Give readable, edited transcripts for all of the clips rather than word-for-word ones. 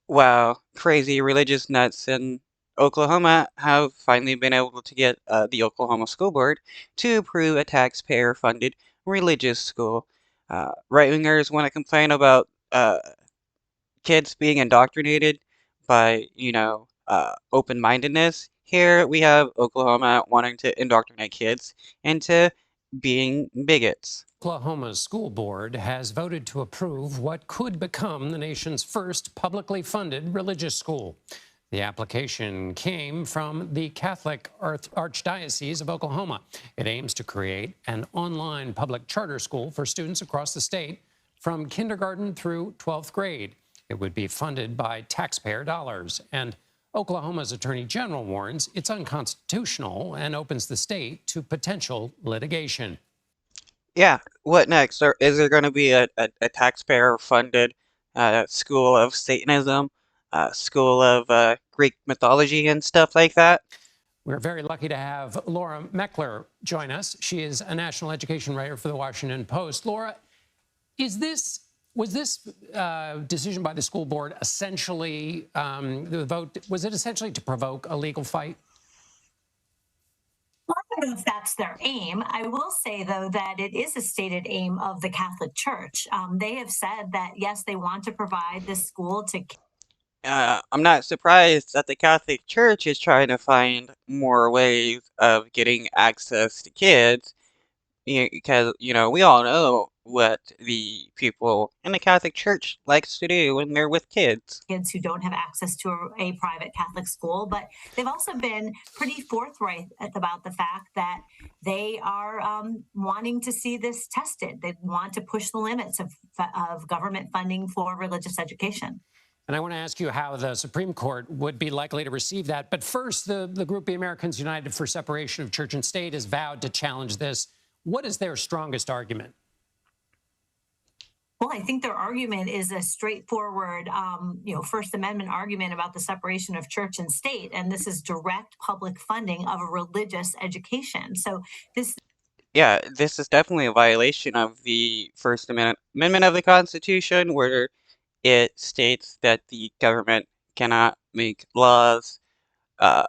Wow, crazy religious nuts in Oklahoma have finally been able to get the Oklahoma School Board to approve a taxpayer-funded religious school. Right-wingers want to complain about kids being indoctrinated by, open-mindedness. Here we have Oklahoma wanting to indoctrinate kids into being bigots. Oklahoma's school board has voted to approve what could become the nation's first publicly funded religious school. The application came from the Catholic Archdiocese of Oklahoma. It aims to create an online public charter school for students across the state from kindergarten through 12th grade. It would be funded by taxpayer dollars. And Oklahoma's attorney general warns it's unconstitutional and opens the state to potential litigation. Yeah, what next? Is there going to be a taxpayer-funded school of Satanism, school of Greek mythology and stuff like that? We're very lucky to have Laura Meckler join us. She is a national education writer for the Washington Post. Laura, was this decision by the school board essentially the vote? Was it essentially to provoke a legal fight? Well, I don't know if that's their aim. I will say, though, that it is a stated aim of the Catholic Church. They have said that, yes, they want to provide this school to. I'm not surprised that the Catholic Church is trying to find more ways of getting access to kids, because, we all know what the people in the Catholic Church likes to do when they're with kids. Kids who don't have access to a private Catholic school, but they've also been pretty forthright about the fact that they are wanting to see this tested. They want to push the limits of government funding for religious education. And I want to ask you how the Supreme Court would be likely to receive that. But first, the group The Americans United for Separation of Church and State has vowed to challenge this. What is their strongest argument? Well, I think their argument is a straightforward, First Amendment argument about the separation of church and state, and this is direct public funding of a religious education. So this. Yeah, this is definitely a violation of the First Amendment of the Constitution, where it states that the government cannot make laws uh,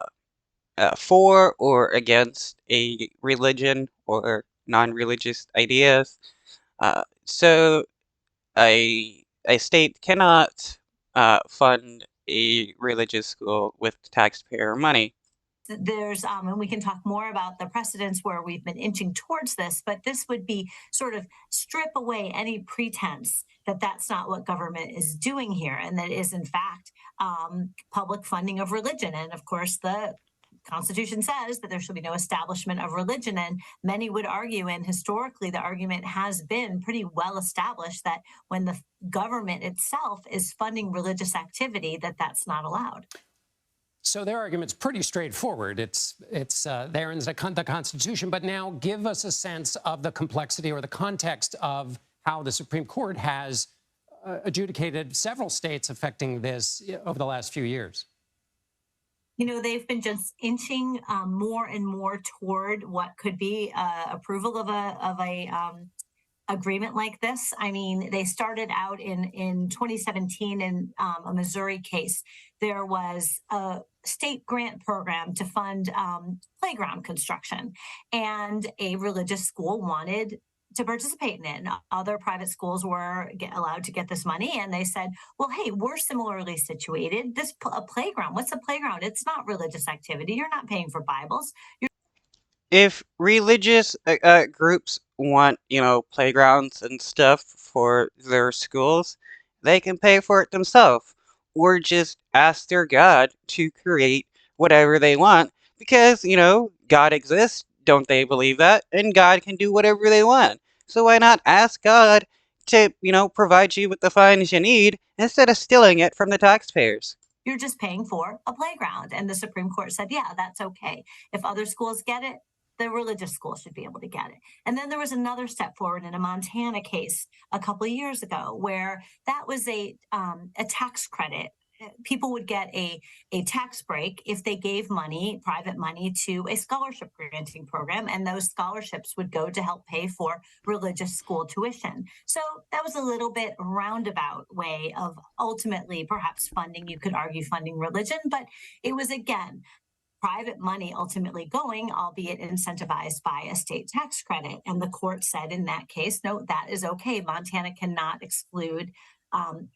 for or against a religion or non-religious ideas. So a state cannot fund a religious school with taxpayer money. There's and we can talk more about the precedents where we've been inching towards this, but this would be sort of strip away any pretense that that's not what government is doing here, and that is in fact public funding of religion. And of course, the Constitution says that there should be no establishment of religion, and many would argue, and historically the argument has been pretty well established, that when the government itself is funding religious activity, that that's not allowed. So their argument's pretty straightforward. It's there in the Constitution. But now give us a sense of the complexity or the context of how the Supreme Court has adjudicated several states affecting this over the last few years. They've been just inching more and more toward what could be approval of a agreement like this. I mean, they started out in 2017 in a Missouri case. There was a state grant program to fund playground construction, and a religious school wanted to participate in it. And other private schools were allowed to get this money, and they said, well, hey, we're similarly situated. A playground, what's a playground? It's not religious activity. You're not paying for Bibles. If religious groups want, playgrounds and stuff for their schools, they can pay for it themselves, or just ask their God to create whatever they want, because, God exists, don't they believe that? And God can do whatever they want. So why not ask God to, provide you with the funds you need instead of stealing it from the taxpayers? You're just paying for a playground. And the Supreme Court said, yeah, that's okay. If other schools get it, the religious school should be able to get it. And then there was another step forward in a Montana case a couple of years ago where that was a tax credit people would get a tax break if they gave money, private money, to a scholarship granting program, and those scholarships would go to help pay for religious school tuition. So that was a little bit roundabout way of ultimately perhaps funding, you could argue, funding religion, but it was, again, private money ultimately going, albeit incentivized by a state tax credit. And the court said in that case, no, that is okay. Montana cannot exclude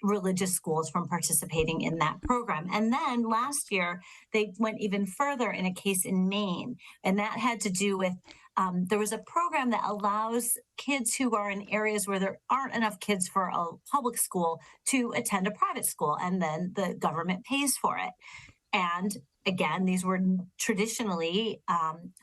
religious schools from participating in that program. And then last year, they went even further in a case in Maine, and that had to do with there was a program that allows kids who are in areas where there aren't enough kids for a public school to attend a private school, and then the government pays for it. And again, these were traditionally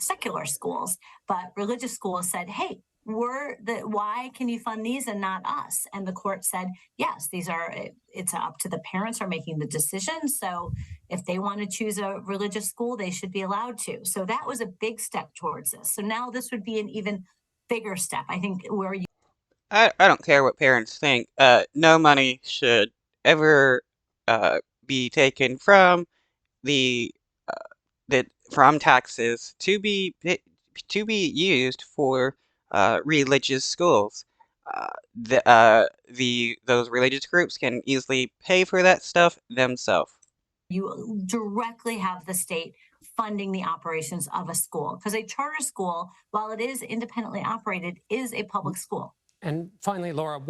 secular schools, but religious schools said, hey, why can you fund these and not us? And the court said, yes, it's up to the parents are making the decision. So if they want to choose a religious school, they should be allowed to. So that was a big step towards this. So now this would be an even bigger step, I think, where you. I don't care what parents think. No money should ever be taken from the from taxes to be used for religious schools. Those religious groups can easily pay for that stuff themselves. You directly have the state funding the operations of a school, because a charter school, while it is independently operated, is a public school. And finally, Laura,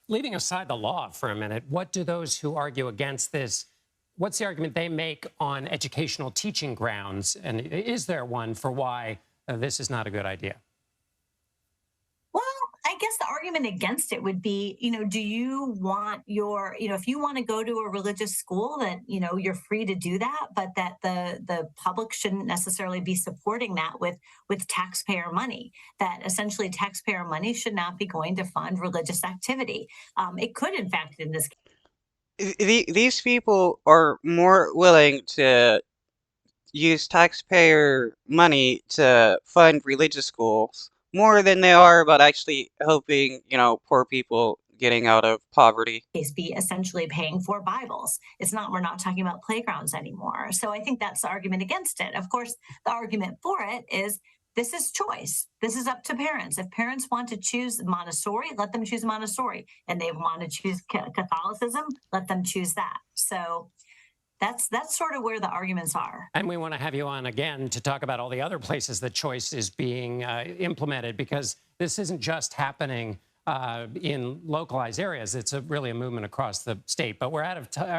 leaving aside the law for a minute, what do those who argue against this, what's the argument they make on educational teaching grounds? And is there one for why this is not a good idea? Well, I guess the argument against it would be, do you want if you want to go to a religious school, that, you're free to do that, but that the public shouldn't necessarily be supporting that with taxpayer money, that essentially taxpayer money should not be going to fund religious activity. It could, in fact, in this case. These people are more willing to use taxpayer money to fund religious schools more than they are about actually helping, poor people getting out of poverty. Be essentially paying for Bibles. We're not talking about playgrounds anymore. So I think that's the argument against it. Of course, the argument for it is this is choice. This is up to parents. If parents want to choose Montessori, let them choose Montessori. And they want to choose Catholicism, let them choose that. So that's sort of where the arguments are. And we want to have you on again to talk about all the other places that choice is being implemented, because this isn't just happening in localized areas. It's really a movement across the state. But we're out of time.